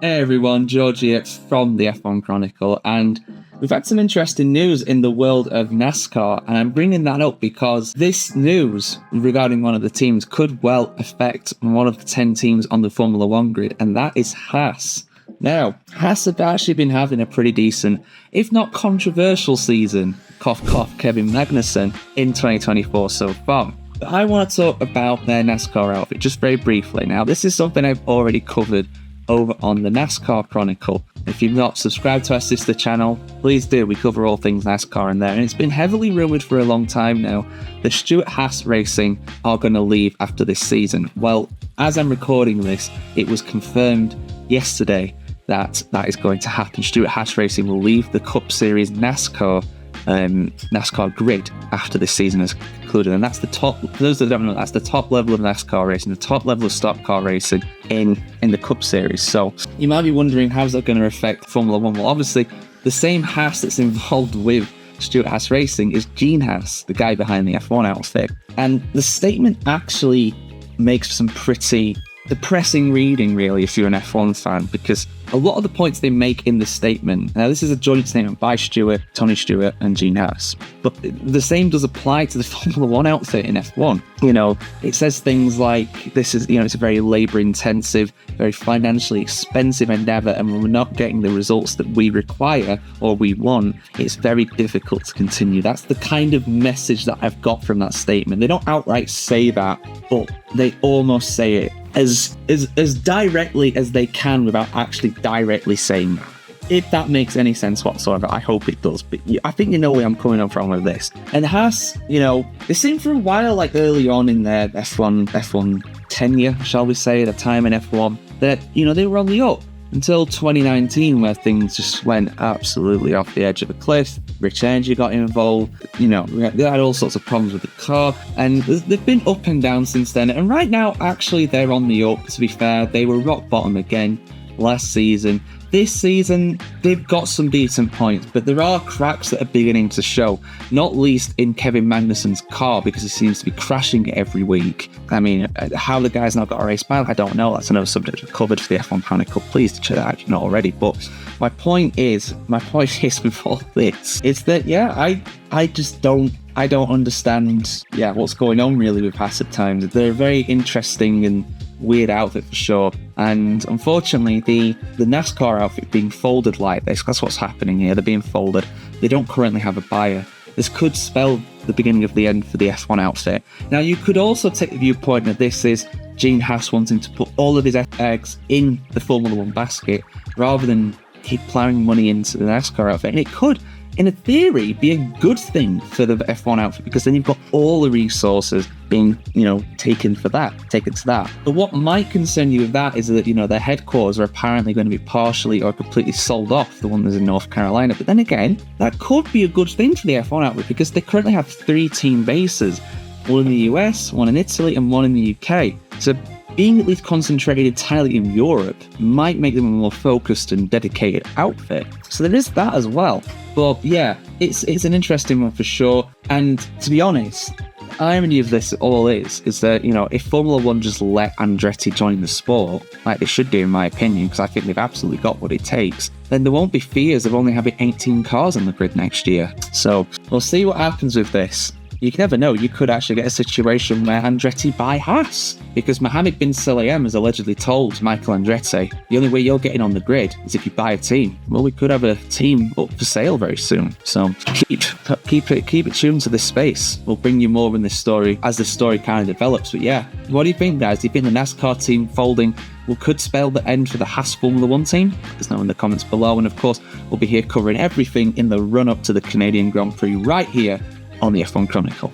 Hey everyone, George here from the F1 Chronicle, and we've had some interesting news in the world of NASCAR, and I'm bringing that up because this news regarding one of the teams could well affect one of the 10 teams on the Formula One grid, and that is Haas. Now, Haas have actually been having a pretty decent, if not controversial season, cough cough Kevin Magnussen, in 2024 so far. But I want to talk about their NASCAR outfit just very briefly. Now, this is something I've already covered over on the NASCAR Chronicle. If you've not subscribed to our sister channel, please do. We cover all things NASCAR in there, and it's been heavily rumoured for a long time now that Stewart Haas Racing are going to leave after this season. Well, as I'm recording this, it was confirmed yesterday that is going to happen. Stewart Haas Racing will leave the Cup Series NASCAR grid after this season has concluded, and that's the top. For those that don't know, that's the top level of NASCAR racing, the top level of stock car racing in the Cup Series. So you might be wondering, how's that going to affect Formula One? Well, obviously, the same Haas that's involved with Stewart Haas Racing is Gene Haas, the guy behind the F1 outfit, and the statement actually makes some pretty depressing reading, really, if you're an F1 fan, because a lot of the points they make in the statement, now this is a joint statement by Stewart, Tony Stewart and Gene Haas, but the same does apply to the Formula One outfit in F1. You know, it says things like, this is, it's a very labour intensive, very financially expensive endeavour, and when we're not getting the results that we require or we want, it's very difficult to continue. That's the kind of message that I've got from that statement. They don't outright say that, but they almost say it as directly as they can without actually directly saying that. If that makes any sense whatsoever, I hope it does. But I think you know where I'm coming from with this. And Haas, it seemed for a while, like early on in their F1 tenure, shall we say, their time in F1, that, they were on the up until 2019, where things just went absolutely off the edge of a cliff. Rich Energy got involved. They had all sorts of problems with the car, and they've been up and down since then. And right now, actually, they're on the up, to be fair. They were rock bottom again last season. This season, they've got some decent points, but there are cracks that are beginning to show, not least in Kevin Magnussen's car, because he seems to be crashing it every week. I mean, how the guy's not got a race bike, I don't know. That's another subject we've covered for the F1 Chronicle. Please check that out if you're not already. But my point is with all this, is that, I just don't understand, what's going on really with Haas at times. They're very interesting and weird outfit for sure, and unfortunately the NASCAR outfit being folded like this, that's what's happening here. They're being folded. They don't currently have a buyer. This could spell the beginning of the end for the F1 outfit. Now, you could also take the viewpoint that this is Gene Haas wanting to put all of his eggs in the Formula One basket rather than keep plowing money into the NASCAR outfit, and it could, in a theory, be a good thing for the F1 outfit, because then you've got all the resources being, taken to that. But what might concern you with that is that, their headquarters are apparently going to be partially or completely sold off, the one that's in North Carolina. But then again, that could be a good thing for the F1 outfit, because they currently have 3 team bases, one in the US, one in Italy, and one in the UK. So being at least concentrated entirely in Europe might make them a more focused and dedicated outfit. So there is that as well. But yeah, it's an interesting one for sure. And to be honest, the irony of this all is that, if Formula One just let Andretti join the sport, like they should do in my opinion, because I think they've absolutely got what it takes, then there won't be fears of only having 18 cars on the grid next year. So we'll see what happens with this. You can never know. You could actually get a situation where Andretti buy Haas, because Mohammed bin Sulayem has allegedly told Michael Andretti, the only way you're getting on the grid is if you buy a team. Well, we could have a team up for sale very soon. So keep it tuned to this space. We'll bring you more in this story as the story kind of develops. But yeah, what do you think, guys? Do you think the NASCAR team folding could spell the end for the Haas Formula One team? Let us know in the comments below. And of course, we'll be here covering everything in the run-up to the Canadian Grand Prix right here on the F1 Chronicle.